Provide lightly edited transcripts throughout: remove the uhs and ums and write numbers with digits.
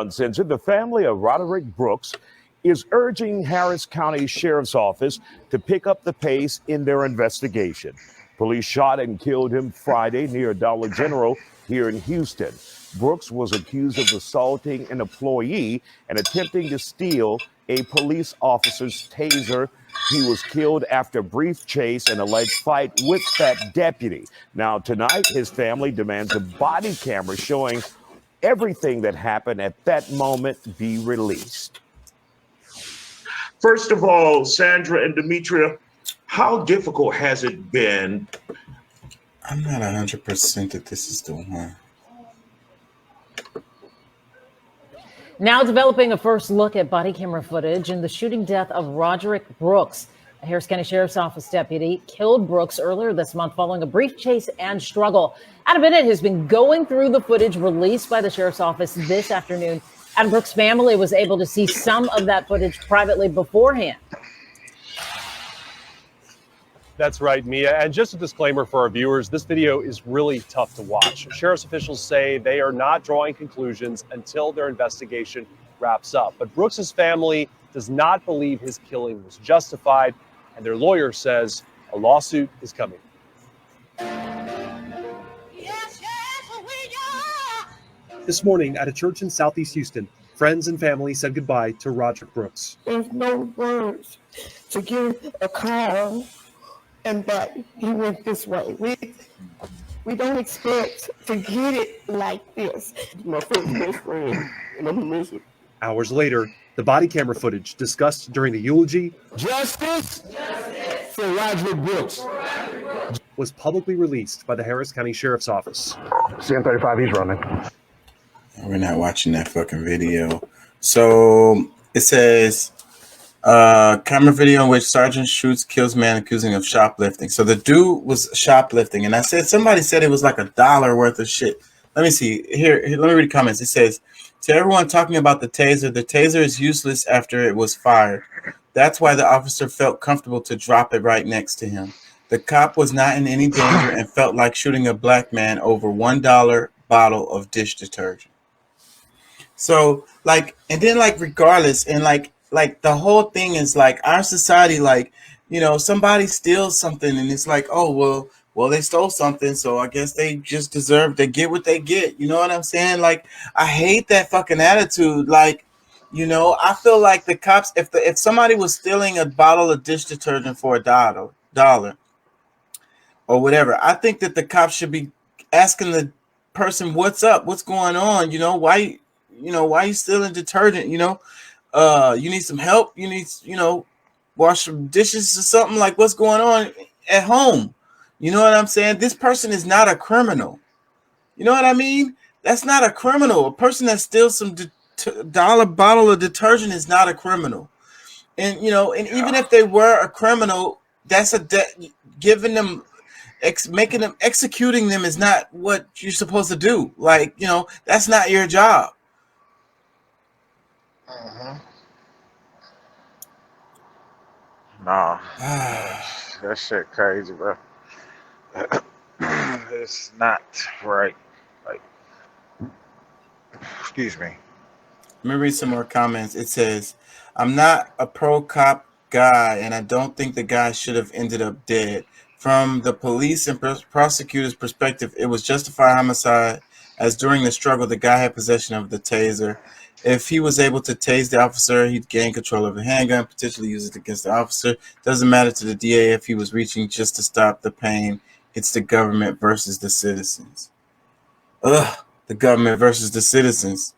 Uncensored, the family of Roderick Brooks is urging Harris County Sheriff's Office to pick up the pace in their investigation. Police shot and killed him Friday near Dollar General here in Houston. Brooks was accused of assaulting an employee and attempting to steal a police officer's taser. He was killed after a brief chase and alleged fight with that deputy. Now, tonight, his family demands a body camera showing everything that happened at that moment be released. First of all, Sandra and Demetria, how difficult has it been? I'm not 100% that this is the one. Now developing a first look at body camera footage in the shooting death of Roderick Brooks. A Harris County Sheriff's Office deputy killed Brooks earlier this month following a brief chase and struggle. Adam Bennett has been going through the footage released by the Sheriff's Office this afternoon. Adam Brooks' family was able to see some of that footage privately beforehand. That's right, Mia. And just a disclaimer for our viewers, this video is really tough to watch. Sheriff's officials say they are not drawing conclusions until their investigation wraps up. But Brooks' family does not believe his killing was justified, and their lawyer says a lawsuit is coming. This morning at a church in Southeast Houston, friends and family said goodbye to Roderick Brooks. There's no words to give a call, and that he went this way. We don't expect to get it like this. My first best friend, and I'm gonna miss it. Hours later, the body camera footage discussed during the eulogy Justice for Roderick Brooks was publicly released by the Harris County Sheriff's Office. CN35, he's running. We're not watching that fucking video. So it says, camera video in which sergeant shoots, kills man accusing of shoplifting. So the dude was shoplifting, and somebody said it was like $1 worth of shit. Let me see. Here, let me read the comments. It says, to everyone talking about the taser is useless after it was fired. That's why the officer felt comfortable to drop it right next to him. The cop was not in any danger and felt like shooting a black man over $1 bottle of dish detergent. So, like, and then, like, regardless, and like the whole thing is like our society, like, you know, somebody steals something and it's like, oh, well, they stole something, so I guess they just deserve to get what they get. You know what I'm saying? Like, I hate that fucking attitude. Like, you know, I feel like the cops, if somebody was stealing a bottle of dish detergent for $1 or whatever, I think that the cops should be asking the person, what's up? What's going on? You know, why you stealing detergent? You know, you need some help. You need, you know, wash some dishes or something. Like, what's going on at home? You know what I'm saying? This person is not a criminal. You know what I mean? That's not a criminal. A person that steals some dollar bottle of detergent is not a criminal. And, you know, and even if they were a criminal, that's giving them, making them, executing them is not what you're supposed to do. Like, you know, that's not your job. Nah, that shit crazy, bro. It's not right. Like, excuse me. Let me read some more comments. It says, I'm not a pro-cop guy, and I don't think the guy should have ended up dead. From the police and prosecutor's perspective, it was justified homicide, as during the struggle, the guy had possession of the taser. If he was able to tase the officer, he'd gain control of the handgun, potentially use it against the officer. Doesn't matter to the DA if he was reaching just to stop the pain. It's the government versus the citizens. Ugh, the government versus the citizens.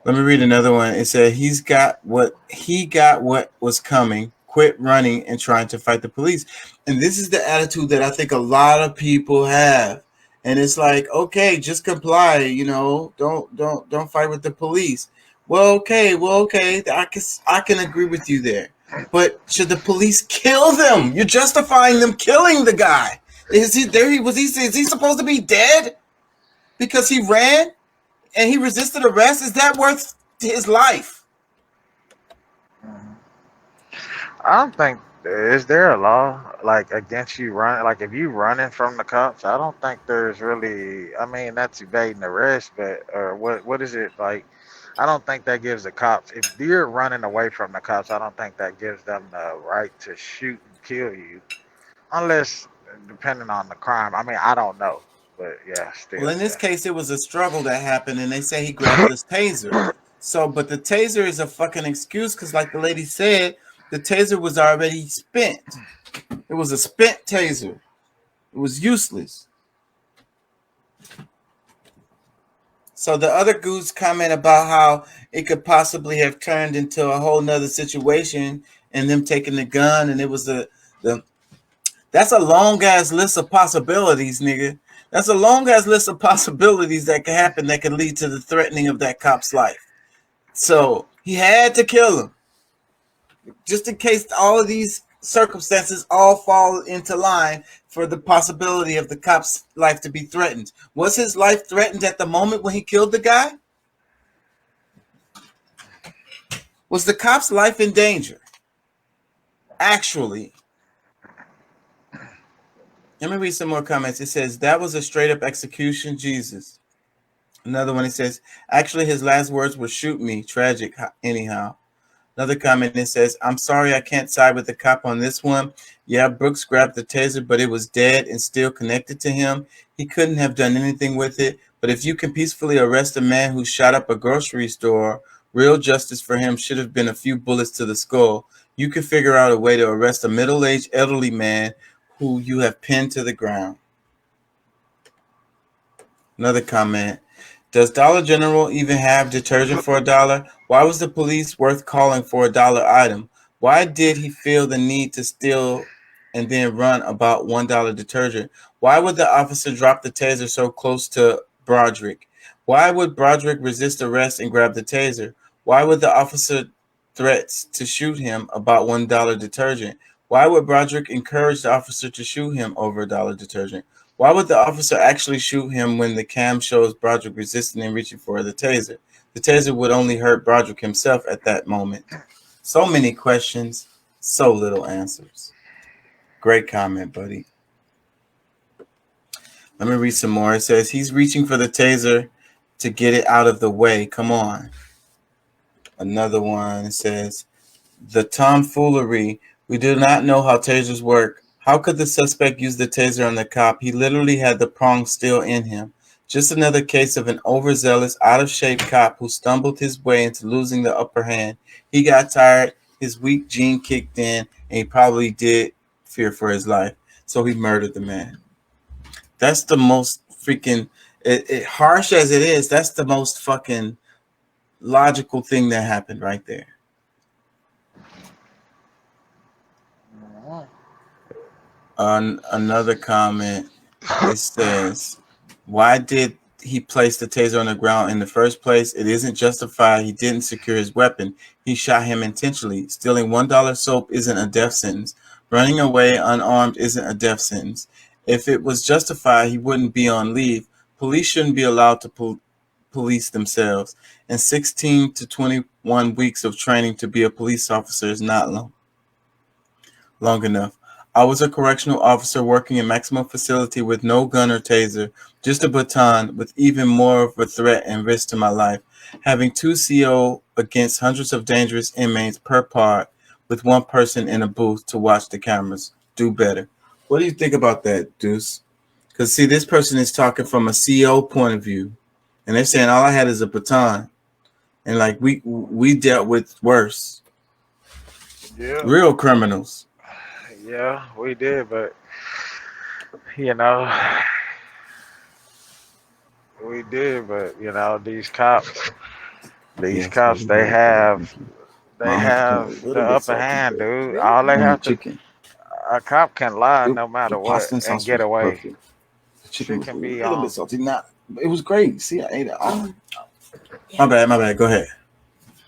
Let me read another one. It said he got what was coming. Quit running and trying to fight the police. And this is the attitude that I think a lot of people have. And it's like, okay, just comply, you know, don't fight with the police. Well, okay, I can agree with you there. But should the police kill them? You're justifying them killing the guy. Is he supposed to be dead because he ran and he resisted arrest? Is that worth his life? I don't think, is there a law like against you running? Like, if you running from the cops, I don't think there's really. I mean, that's evading arrest, but what is it like? I don't think that gives the cops. If you're running away from the cops, I don't think that gives them the right to shoot and kill you, unless depending on the crime. I mean, I don't know, but yeah, Well, still, in this yeah. case, it was a struggle that happened, and they say he grabbed the taser. So, but the taser is a fucking excuse because, like the lady said, the taser was already spent. It was a spent taser. It was useless. So the other goose comment about how it could possibly have turned into a whole nother situation and them taking the gun, and it was the that's a long ass list of possibilities, nigga. That's a long ass list of possibilities that could happen that could lead to the threatening of that cop's life. So he had to kill him. Just in case all of these circumstances all fall into line for the possibility of the cop's life to be threatened. Was his life threatened at the moment when he killed the guy? Was the cop's life in danger? Actually, let me read some more comments. It says, that was a straight up execution, Jesus. Another one, it says, actually, his last words were shoot me. Tragic, anyhow. Another comment, it says, I'm sorry I can't side with the cop on this one. Yeah, Brooks grabbed the taser, but it was dead and still connected to him. He couldn't have done anything with it. But if you can peacefully arrest a man who shot up a grocery store, real justice for him should have been a few bullets to the skull. You could figure out a way to arrest a middle-aged elderly man who you have pinned to the ground. Another comment. Does Dollar General even have detergent for $1? Why was the police worth calling for $1 item? Why did he feel the need to steal and then run about $1 detergent? Why would the officer drop the taser so close to Broderick? Why would Broderick resist arrest and grab the taser? Why would the officer threats to shoot him about $1 detergent? Why would Broderick encourage the officer to shoot him over $1 detergent? Why would the officer actually shoot him when the cam shows Broderick resisting and reaching for the taser? The taser would only hurt Broderick himself at that moment. So many questions, so little answers. Great comment, buddy. Let me read some more. It says, he's reaching for the taser to get it out of the way. Come on. Another one, it says, the tomfoolery. We do not know how tasers work. How could the suspect use the taser on the cop? He literally had the prong still in him. Just another case of an overzealous, out-of-shape cop who stumbled his way into losing the upper hand. He got tired, his weak gene kicked in, and he probably did fear for his life. So he murdered the man. That's the most freaking, harsh as it is, that's the most fucking logical thing that happened right there. Another comment, it says, why did he place the taser on the ground in the first place? It isn't justified. He didn't secure his weapon. He shot him intentionally. Stealing $1 soap isn't a death sentence. Running away unarmed isn't a death sentence. If it was justified, he wouldn't be on leave. Police shouldn't be allowed to police themselves. And 16 to 21 weeks of training to be a police officer is not long enough. I was a correctional officer working in maximum facility with no gun or taser, just a baton with even more of a threat and risk to my life. Having 2 CO against hundreds of dangerous inmates per pod with one person in a booth to watch the cameras. Do better. What do you think about that, Deuce? Because, see, this person is talking from a CO point of view, and they're saying all I had is a baton. And, like, we dealt with worse. Yeah. Real criminals. Yeah, we did, but you know, we did, but you know, these cops, they have the upper hand, dude. All they have to, a cop can lie no matter what and get away. The chicken can was be a little bit salty. Not, it was great. See, I ate it all. My bad. Go ahead.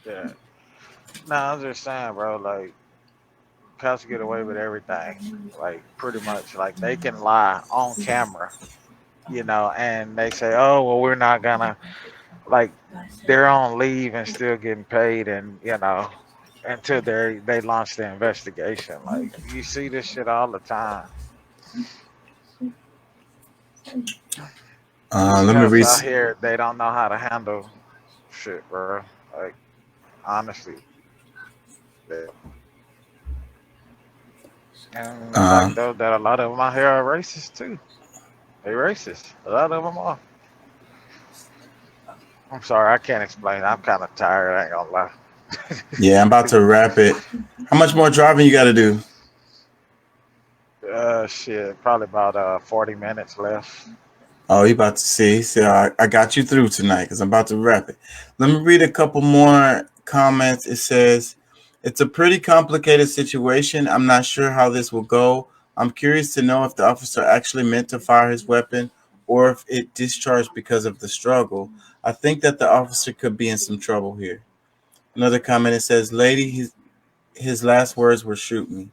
Yeah. No, I'm just saying, bro. Like, cops get away with everything. Like, pretty much. Like, they can lie on camera, you know, and they say, oh, well, we're not gonna, like, they're on leave and still getting paid, and, you know, until they launch the investigation. Like, you see this shit all the time. Let me read. Out here, they don't know how to handle shit, bro. Like honestly, yeah. And the Uh, fact though that a lot of them out here are racist too. They racist. A lot of them are. I'm sorry, I can't explain. I'm kind of tired. I ain't gonna lie. yeah, I'm about to wrap it. How much more driving you got to do? Shit, probably about 40 minutes left. Oh, you about to see. See, I got you through tonight because I'm about to wrap it. Let me read a couple more comments. It says, it's a pretty complicated situation. I'm not sure how this will go. I'm curious to know if the officer actually meant to fire his weapon or if it discharged because of the struggle. I think that the officer could be in some trouble here. Another comment, it says, lady, his last words were shoot me.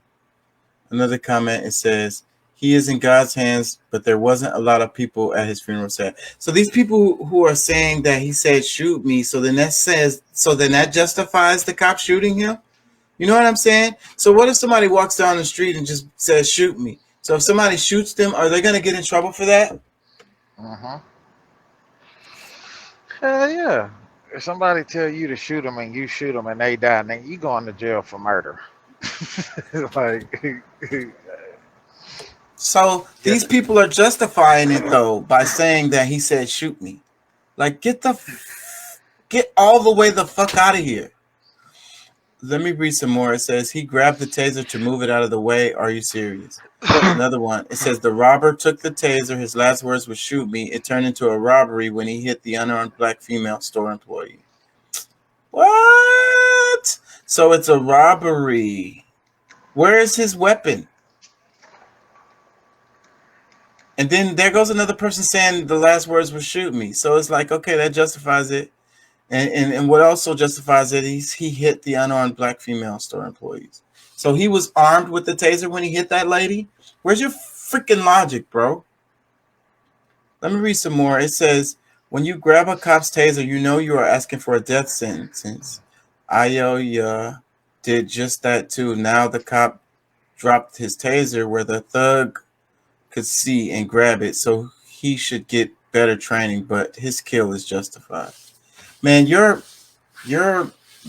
Another comment, it says, he is in God's hands, but there wasn't a lot of people at his funeral set. So these people who are saying that he said shoot me, so then that justifies the cop shooting him? You know what I'm saying? So what if somebody walks down the street and just says shoot me? So if somebody shoots them, are they going to get in trouble for that? Uh-huh. Hell yeah. If somebody tell you to shoot them and you shoot them and they die, then you going to jail for murder. Like, So these people are justifying it though by saying that he said shoot me. Like get all the way the fuck out of here. Let me read some more. It says he grabbed the taser to move it out of the way. Are you serious? Another one. It says the robber took the taser. His last words were shoot me. It turned into a robbery when he hit the unarmed black female store employee. What? So it's a robbery. Where is his weapon? And then there goes another person saying the last words were shoot me. So it's like, okay, that justifies it. And what also justifies it, he hit the unarmed black female store employees. So he was armed with the taser when he hit that lady? Where's your freaking logic, bro? Let me read some more. It says, when you grab a cop's taser, you know you are asking for a death sentence. Ioya did just that too. Now the cop dropped his taser where the thug could see and grab it, so he should get better training, but his kill is justified. Man, your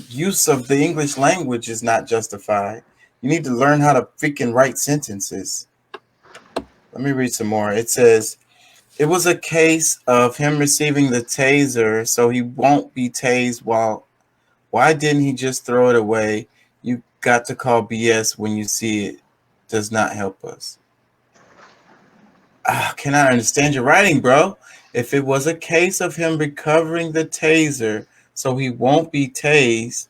use of the English language is not justified. You need to learn how to freaking write sentences. Let me read some more. It says, it was a case of him receiving the taser, so he won't be tased. Why didn't he just throw it away? You got to call BS when you see it. Does not help us. Can I understand your writing, bro? If it was a case of him recovering the taser so he won't be tased,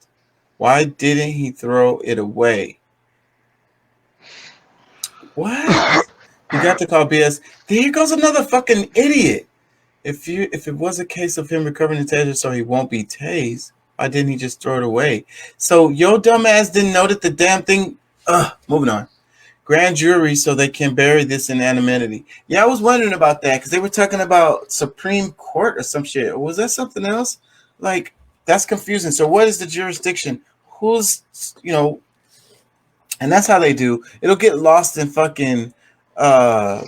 why didn't he throw it away? What? You got to call BS. Here goes another fucking idiot. If it was a case of him recovering the taser so he won't be tased, why didn't he just throw it away? So your dumb ass didn't know that the damn thing. Moving on. Grand jury so they can bury this in anonymity. Yeah, I was wondering about that because they were talking about Supreme Court or some shit. Or was that something else? Like, that's confusing. So what is the jurisdiction? Who's, and that's how they do. It'll get lost in fucking, I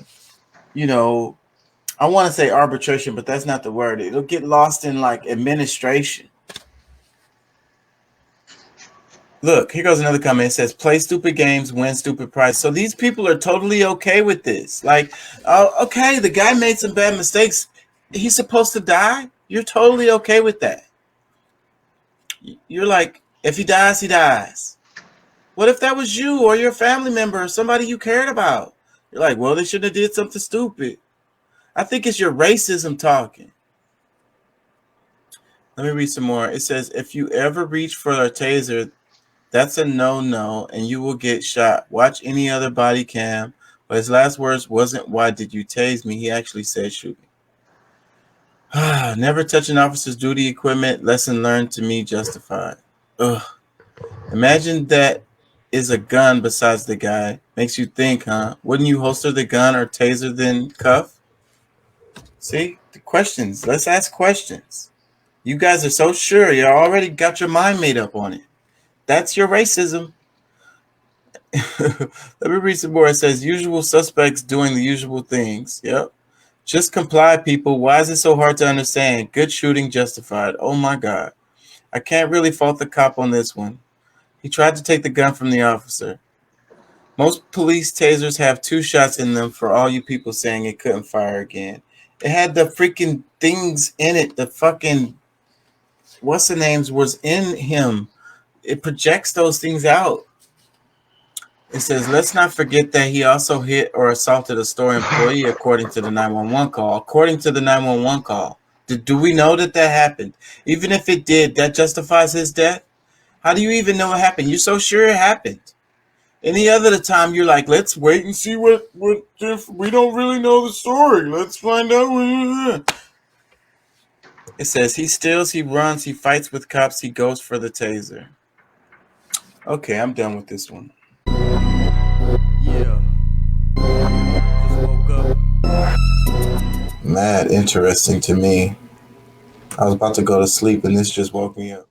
want to say arbitration, but that's not the word. It'll get lost in like administration. Look, here goes another comment. It says, play stupid games, win stupid prize. So these people are totally okay with this. Like, okay, the guy made some bad mistakes. He's supposed to die? You're totally okay with that. You're like, if he dies, he dies. What if that was you or your family member or somebody you cared about? You're like, well, they shouldn't have did something stupid. I think it's your racism talking. Let me read some more. It says, if you ever reach for a taser, that's a no-no, and you will get shot. Watch any other body cam. But his last words wasn't, why did you tase me? He actually said, shoot me. Never touch an officer's duty equipment. Lesson learned to me justified. Ugh. Imagine that is a gun besides the guy. Makes you think, huh? Wouldn't you holster the gun or taser then cuff? See? The questions. Let's ask questions. You guys are so sure. You already got your mind made up on it. That's your racism. Let me read some more. It says, usual suspects doing the usual things. Yep. Just comply, people. Why is it so hard to understand? Good shooting justified. Oh my God. I can't really fault the cop on this one. He tried to take the gun from the officer. Most police tasers have 2 shots in them, for all you people saying it couldn't fire again. It had the freaking things in it. The fucking what's the names was in him. It projects those things out. It says, let's not forget that he also hit or assaulted a store employee according to the 911 call. According to the 911 call. Do we know that happened? Even if it did, that justifies his death? How do you even know it happened? You're so sure it happened. Any other time you're like, let's wait and see what if we don't really know the story. Let's find out. It says he steals, he runs, he fights with cops, he goes for the taser. Okay, I'm done with this one. Yeah. Just woke up. Mad interesting to me. I was about to go to sleep and this just woke me up.